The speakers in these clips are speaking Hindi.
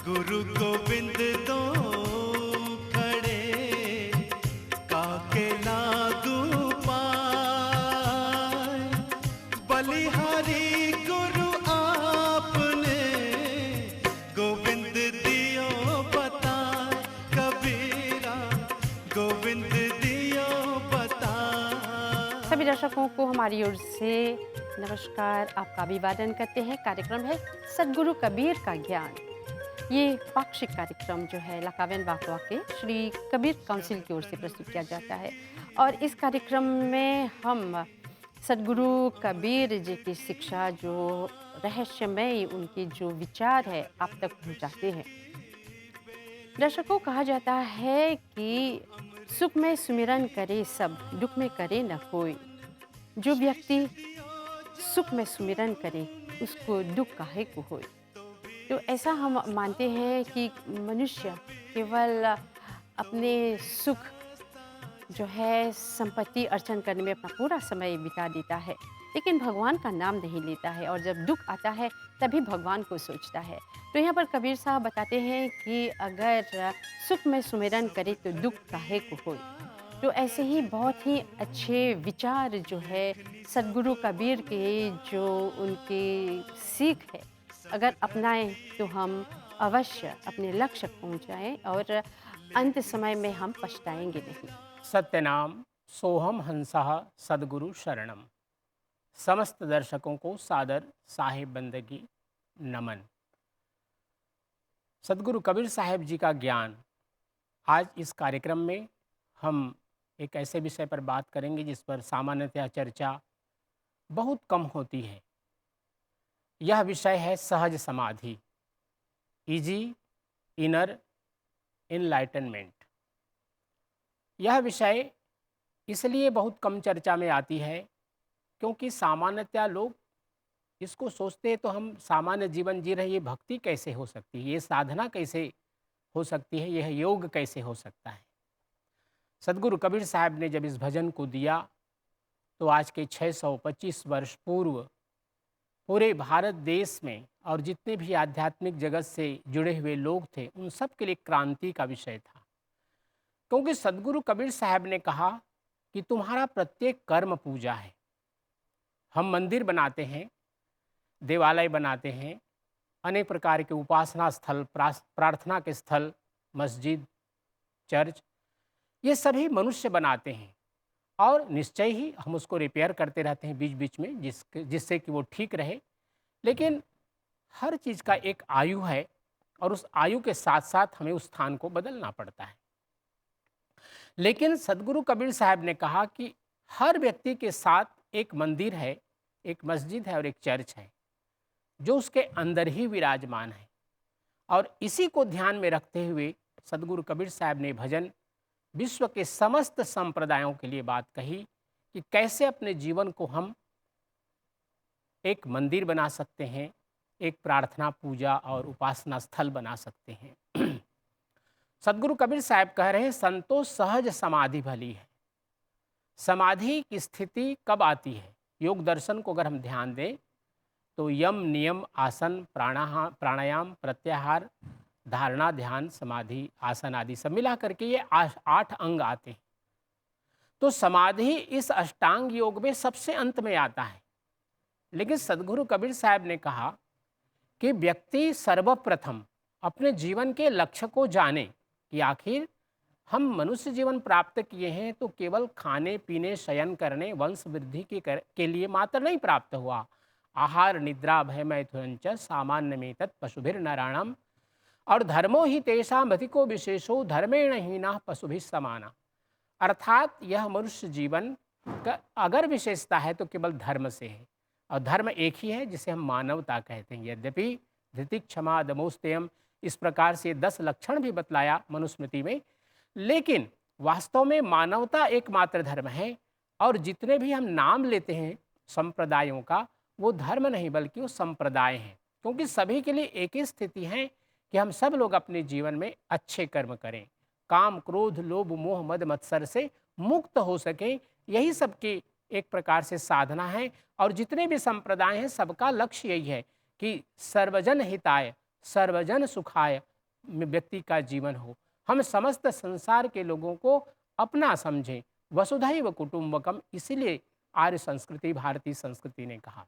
गुरु गोविंद दो खड़े काके लागू पाए। बलिहारी गुरु आपने गोविंद दियो बताए। कबीरा गोविंद दियो बताए। सभी दर्शकों को हमारी ओर से नमस्कार। आपका अभिवादन करते हैं। कार्यक्रम है सदगुरु कबीर का ज्ञान। ये पाक्षिक कार्यक्रम जो है लकावेन वाकवा के श्री कबीर काउंसिल की ओर से प्रस्तुत किया जाता है और इस कार्यक्रम में हम सदगुरु कबीर जी की शिक्षा, जो रहस्यमय उनके जो विचार है, आप तक पहुंचाते हैं। दर्शकों, कहा जाता है कि सुख में सुमिरन करे सब, दुख में करे न कोई। जो व्यक्ति सुख में सुमिरन करे उसको दुख काहे को होए। तो ऐसा हम मानते हैं कि मनुष्य केवल अपने सुख जो है संपत्ति अर्जन करने में अपना पूरा समय बिता देता है, लेकिन भगवान का नाम नहीं लेता है और जब दुख आता है तभी भगवान को सोचता है। तो यहाँ पर कबीर साहब बताते हैं कि अगर सुख में सुमिरन करे तो दुख काहे को होए। तो ऐसे ही बहुत ही अच्छे विचार जो है सदगुरु कबीर के, जो उनकी सीख है, अगर अपनाएं तो हम अवश्य अपने लक्ष्य तक पहुँच जाएँ और अंत समय में हम पछताएंगे नहीं। सत्यनाम सोहम हंसः सद्गुरु शरणम। समस्त दर्शकों को सादर साहिब बंदगी नमन। सदगुरु कबीर साहिब जी का ज्ञान। आज इस कार्यक्रम में हम एक ऐसे विषय पर बात करेंगे जिस पर सामान्यतः चर्चा बहुत कम होती है। यह विषय है सहज समाधि, इजी इनर इनलाइटनमेंट। यह विषय इसलिए बहुत कम चर्चा में आती है क्योंकि सामान्यतः लोग इसको सोचते हैं तो हम सामान्य जीवन जी रहे, ये भक्ति कैसे हो सकती है, ये साधना कैसे हो सकती है, यह योग कैसे हो सकता है। सदगुरु कबीर साहब ने जब इस भजन को दिया तो आज के 625 वर्ष पूर्व पूरे भारत देश में और जितने भी आध्यात्मिक जगत से जुड़े हुए लोग थे उन सब के लिए क्रांति का विषय था। क्योंकि सदगुरु कबीर साहब ने कहा कि तुम्हारा प्रत्येक कर्म पूजा है। हम मंदिर बनाते हैं, देवालय बनाते हैं, अनेक प्रकार के उपासना स्थल, प्रार्थना के स्थल, मस्जिद, चर्च, ये सभी मनुष्य बनाते हैं और निश्चय ही हम उसको रिपेयर करते रहते हैं बीच बीच में, जिससे कि वो ठीक रहे। लेकिन हर चीज़ का एक आयु है और उस आयु के साथ साथ हमें उस स्थान को बदलना पड़ता है। लेकिन सदगुरु कबीर साहब ने कहा कि हर व्यक्ति के साथ एक मंदिर है, एक मस्जिद है और एक चर्च है जो उसके अंदर ही विराजमान है। और इसी को ध्यान में रखते हुए सदगुरु कबीर साहब ने भजन विश्व के समस्त संप्रदायों के लिए बात कही कि कैसे अपने जीवन को हम एक मंदिर बना सकते हैं, एक प्रार्थना, पूजा और उपासना स्थल बना सकते हैं। सदगुरु कबीर साहब कह रहे हैं, संतोष सहज समाधि भली है। समाधि की स्थिति कब आती है? योग दर्शन को अगर हम ध्यान दें तो यम, नियम, आसन, प्राणायाम, प्रत्याहार, धारणा, ध्यान, समाधि, आसन आदि सब मिला करके ये 8 अंग आते हैं। तो समाधि इस अष्टांग योग में सबसे अंत में आता है। लेकिन सदगुरु कबीर साहब ने कहा कि व्यक्ति सर्वप्रथम अपने जीवन के लक्ष्य को जाने कि आखिर हम मनुष्य जीवन प्राप्त किए हैं तो केवल खाने पीने, शयन करने, वंश वृद्धि के लिए मात्र नहीं प्राप्त हुआ। आहार निद्रा भय मैथुनच सामान्य में तत् पशुभिर नारायणम और धर्मो ही तेषाम अधिको विशेषो धर्मेण हीना पशुभिः समाना। अर्थात यह मनुष्य जीवन का अगर विशेषता है तो केवल धर्म से है, और धर्म एक ही है जिसे हम मानवता कहते हैं। यद्यपि धृति, क्षमा, दमोस्तेयम, इस प्रकार से 10 लक्षण भी बतलाया मनुस्मृति में, लेकिन वास्तव में मानवता एकमात्र धर्म है। और जितने भी हम नाम लेते हैं संप्रदायों का, वो धर्म नहीं बल्कि वो संप्रदाय हैं। क्योंकि सभी के लिए एक ही स्थिति है कि हम सब लोग अपने जीवन में अच्छे कर्म करें, काम, क्रोध, लोभ, मोह, मद, मत्सर से मुक्त हो सकें। यही सबकी एक प्रकार से साधना है। और जितने भी संप्रदाय हैं सबका लक्ष्य यही है कि सर्वजन हिताय, सर्वजन सुखाय, व्यक्ति का जीवन हो। हम समस्त संसार के लोगों को अपना समझें, वसुधैव कुटुंबकम, इसीलिए आर्य संस्कृति, भारतीय संस्कृति ने कहा।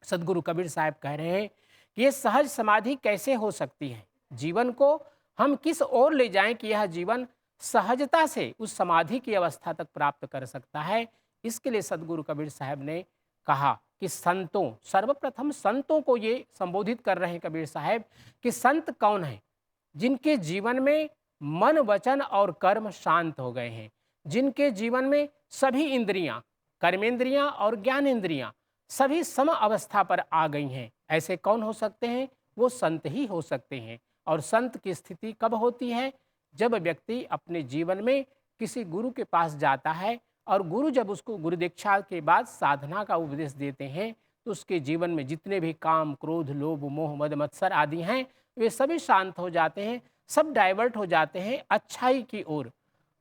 सदगुरु कबीर साहब कह रहे हैं कि ये सहज समाधि कैसे हो सकती है, जीवन को हम किस ओर ले जाएं कि यह जीवन सहजता से उस समाधि की अवस्था तक प्राप्त कर सकता है। इसके लिए सदगुरु कबीर साहब ने कहा कि संतों, सर्वप्रथम संतों को ये संबोधित कर रहे हैं कबीर साहब कि संत कौन है, जिनके जीवन में मन, वचन और कर्म शांत हो गए हैं, जिनके जीवन में सभी इंद्रियां, कर्मेंद्रियां और ज्ञानेंद्रियां सभी सम अवस्था पर आ गई हैं। ऐसे कौन हो सकते हैं? वो संत ही हो सकते हैं। और संत की स्थिति कब होती है? जब व्यक्ति अपने जीवन में किसी गुरु के पास जाता है और गुरु जब उसको गुरु दीक्षा के बाद साधना का उपदेश देते हैं तो उसके जीवन में जितने भी काम, क्रोध, लोभ, मोह, मद, मत्सर आदि हैं वे सभी शांत हो जाते हैं, सब डाइवर्ट हो जाते हैं अच्छाई की ओर।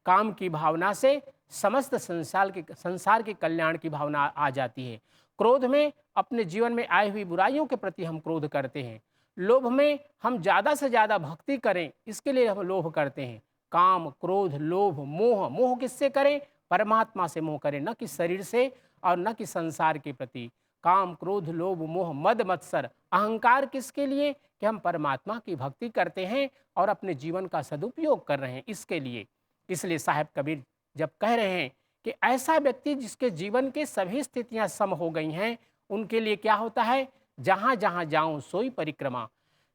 काम की भावना से समस्त संसार के कल्याण की भावना आ जाती है। क्रोध में अपने जीवन में आई हुई बुराइयों के प्रति हम क्रोध करते हैं। लोभ में हम ज़्यादा से ज़्यादा भक्ति करें, इसके लिए हम लोभ करते हैं। काम, क्रोध, लोभ, मोह, मोह किससे करें? परमात्मा से मोह करें, न कि शरीर से और न कि संसार के प्रति। काम, क्रोध, लोभ, मोह, मद, मत्सर, अहंकार किसके लिए? कि हम परमात्मा की भक्ति करते हैं और अपने जीवन का सदुपयोग कर रहे हैं इसके लिए। इसलिए साहब कबीर जब कह रहे हैं कि ऐसा व्यक्ति जिसके जीवन के सभी स्थितियां सम हो गई हैं, उनके लिए क्या होता है? जहाँ जहाँ जाऊँ सोई परिक्रमा।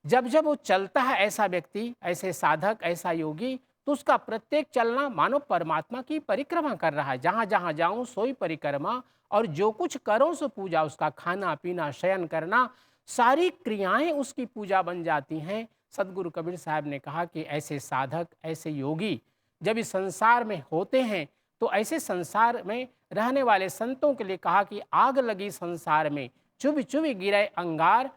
जब जब वो चलता है ऐसा व्यक्ति, ऐसे साधक, ऐसा योगी, तो उसका प्रत्येक चलना मानो परमात्मा की परिक्रमा कर रहा है। जहाँ जहाँ जाऊँ सोई परिक्रमा, और जो कुछ करो सो पूजा, उसका खाना पीना शयन करना, सारी क्रियाएं उसकी पूजा बन जाती हैं। सदगुरु कबीर साहब ने कहा कि ऐसे साधक, ऐसे योगी जब इस संसार में होते हैं तो ऐसे संसार में रहने वाले संतों के लिए कहा कि आग लगी संसार में, चुभ चुभ गिरे अंगार,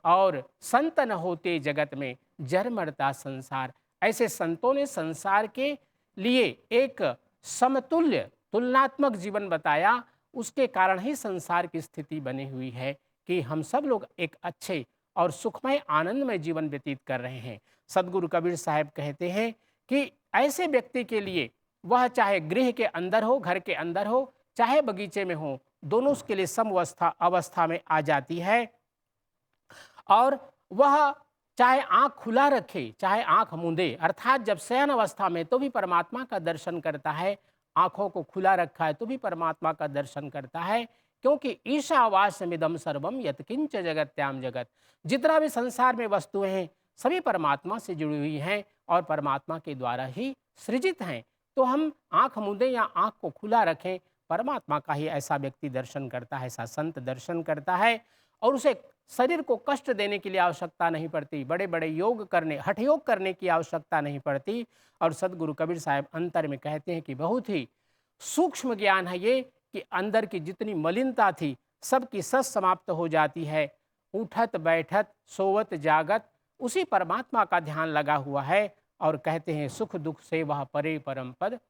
और संत न होते जगत में, जर मरता संसार। ऐसे संतों ने संसार के लिए एक समतुल्य, तुलनात्मक जीवन बताया। उसके कारण ही संसार की स्थिति बनी हुई है कि हम सब लोग एक अच्छे और सुखमय, आनंदमय जीवन व्यतीत कर रहे हैं। सदगुरु कबीर साहब कहते हैं कि ऐसे व्यक्ति के लिए, वह चाहे गृह के अंदर हो, घर के अंदर हो, चाहे बगीचे में हो, दोनों उसके लिए सम अवस्था में आ जाती है। और वह चाहे आंख खुला रखे, चाहे आंख मूंदे, अर्थात जब शयन अवस्था में तो भी परमात्मा का दर्शन करता है, आंखों को खुला रखा है तो भी परमात्मा का दर्शन करता है। क्योंकि ईशावास्यमिदं सर्वम यत्किंच जगत्याम जगत, जितना भी संसार में वस्तुएं हैं सभी परमात्मा से जुड़ी हुई हैं और परमात्मा के द्वारा ही सृजित हैं। तो हम आंख मूंदें या आंख को खुला रखें, परमात्मा का ही ऐसा व्यक्ति दर्शन करता है, ऐसा संत दर्शन करता है। और उसे शरीर को कष्ट देने के लिए आवश्यकता नहीं पड़ती, बड़े बड़े योग करने, हठ योग करने की आवश्यकता नहीं पड़ती। और सदगुरु कबीर साहब अंतर में कहते हैं कि बहुत ही सूक्ष्म ज्ञान है ये, कि अंदर की जितनी मलिनता थी सबकी सस समाप्त हो जाती है। उठत बैठत सोवत जागत उसी परमात्मा का ध्यान लगा हुआ है। और कहते हैं सुख दुख से वह परे परम पद,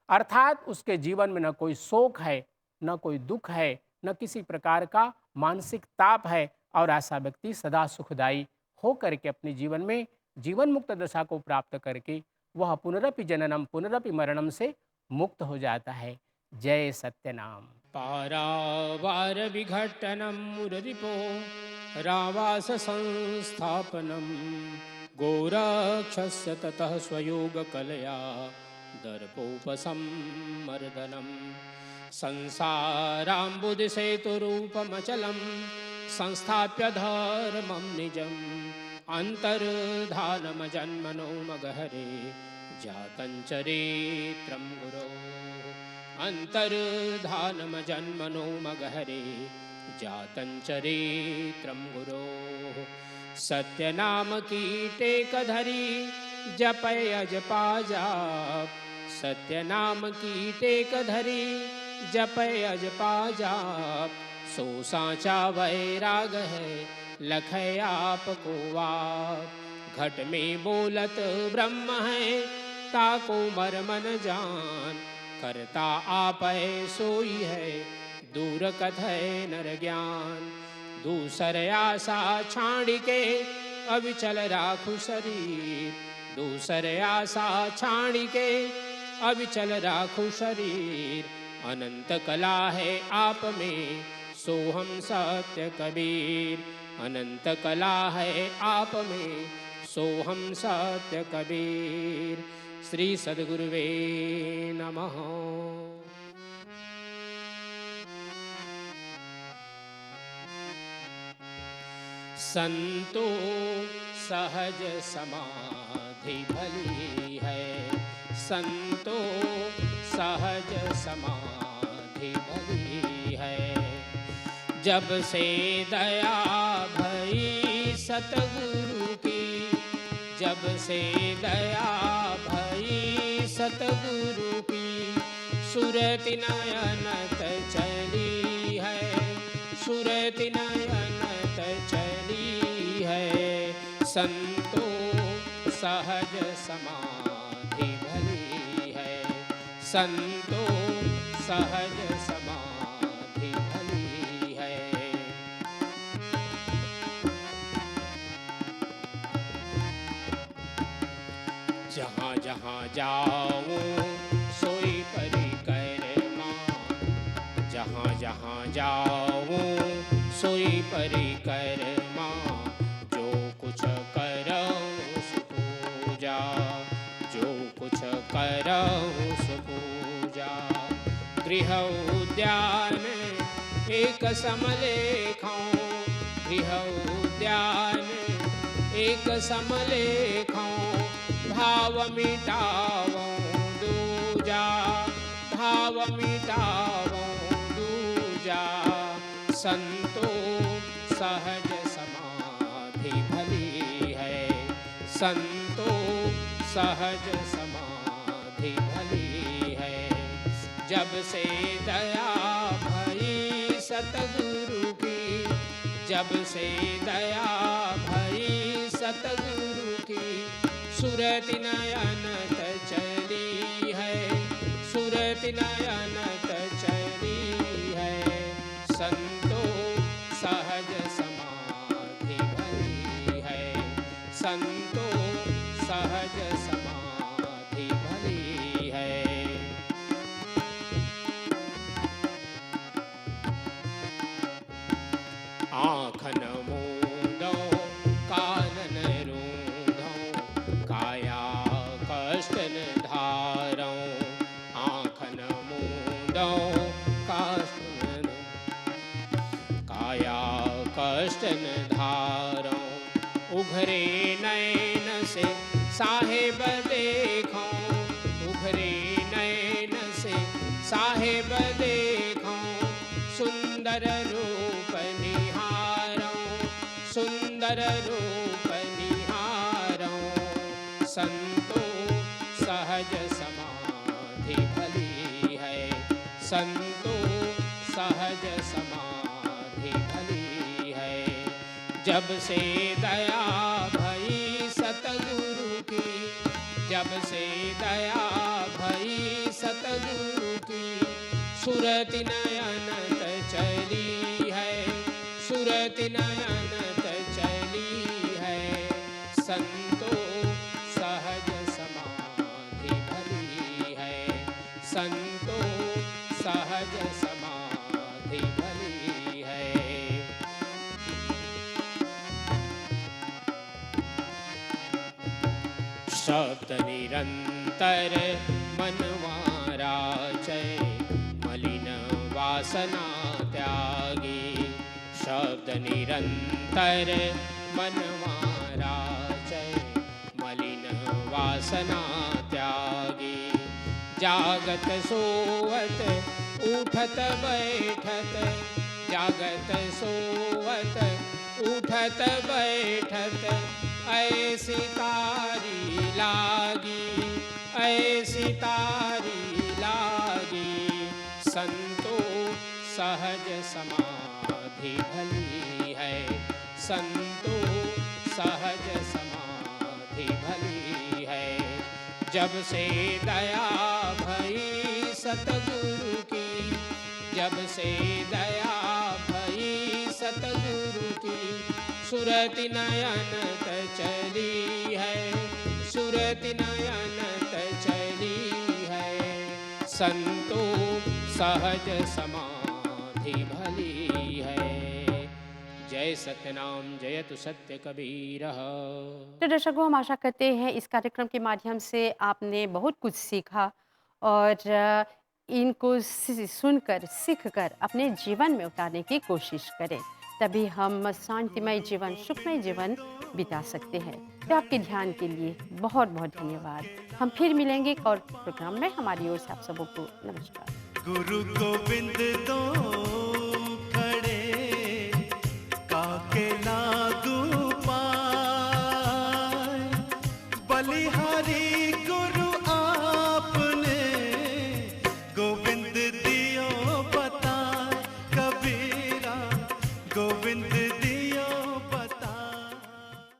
अर्थात उसके जीवन में न कोई शोक है, न कोई दुख है, न किसी प्रकार का मानसिक ताप है। और ऐसा व्यक्ति सदा सुखदायी हो करके अपने जीवन में जीवन मुक्त दशा को प्राप्त करके वह पुनरपि जननम पुनरपि मरणम से मुक्त हो जाता है। जय सत्यनाम। पारावार विघटनम मुररिपो रावास संस्थापनम गोरक्षस्य ततः स्वयोग कलया दर्पोपसंमर्दनम संसाराम्बुदिसेतुरूपमचलं संस्थाप्य धर्मं निजम् अन्तर्धानमजन्मनो मगहरे जातं चरित्रं गुरोः अन्तर्धानमजन्मनो मगहरे जातं चरित्रं गुरोः सत्यनाम कीटेकधरी जपयजपा जाप सत्यनाम कीटेकधरी जपयजपा जाप सो साचा वैराग है लखै आपको वाप घट में बोलत ब्रह्म है ताको मर मन जान करता आप सोई है दूर कथय नर ज्ञान दूसर आशा छाड़ के अविचल राखु शरीर, दूसरे आशा छाणी के अविचल राखु शरीर। अनंत कला है आप में सोहम सत्य कबीर, अनंत कला है आप में सोहम सत्य कबीर। श्री सद्गुरुवे नमः। संतो सहज समाधि भली है, संतो सहज समाधि भली है। जब से दया भई सतगुरु की, जब से दया भई सतगुरु की, सुरति नयनत चली है, सुरति नयनत चली है। संतो सहज समाधि भली है, संतो सहज समाधि भली है। जहाँ जहाँ जाऊं सोई परिक्रमा, जहाँ जहाँ जाऊं सोई परिक्रमा। जो कुछ करऊं सो पूजा, जो कुछ करऊं सो पूजा। गृह उद्यान एक समलेखों, गृह उद्यान एक समलेखों। भाव मिटावों दूजा, भाव मिटावों दूजा। संतो सहज समाधि भली है, संतो सहज समाधि भली है। जब से दया भई सतगुरु की, जब से दया भई सतगुरु की, सुरति नयनत चली है, सुरति नयनत चली है। संतो सहज समाधि भली है, संतो सहज समाधि भली है। आँखन मूंदो कानन रूंधो, काया कष्ट न धारौ। आँखन मूंदो काया कष्ट न धारौ। उघरे नैन से साहेब देखो, उघरे नैन से साहेब देखो। सुंदर रूप निहारो, सुंदर रूप निहारो। संतो सहज समाधि भली है, संतो सहज समाधि भली है। जब से दया भई सतगुरु की, जब से दया भई सतगुरु की, सुरति नयनत चली है, सुरति नयनत चली है। संतो सहज समाधि भली है, संतो सहज समाधि भली है। शब्द निरंतर मनवारा चय, मलिन वासना त्यागी। शब्द निरंतर मनवारा चय, मलिन वासना त्यागी। जागत सोवत उठत बैठत, जागत सोवत उठत बैठत। ऐसी तारी लागी, ऐसी तारी लागी। संतो सहज समाधि भली है, संतो सहज समाधि भली है। जब से दया भई सतगुरु की, जब से दया भई सतगुरु की, सुरति नयन चली है, सुरति नयन चली है। संतो सहज समाधि भली है, जय सत्यनाम जयतु सत्य कबीर। तो दर्शकों, हम आशा करते हैं इस कार्यक्रम के माध्यम से आपने बहुत कुछ सीखा और इनको सुनकर सीखकर अपने जीवन में उतारने की कोशिश करें, तभी हम शांतिमय जीवन, सुखमय जीवन बिता सकते हैं। तो आपके ध्यान के लिए बहुत बहुत धन्यवाद। हम फिर मिलेंगे एक और प्रोग्राम में। हमारी ओर से आप सबों को नमस्कार। गुरु गोविंद दो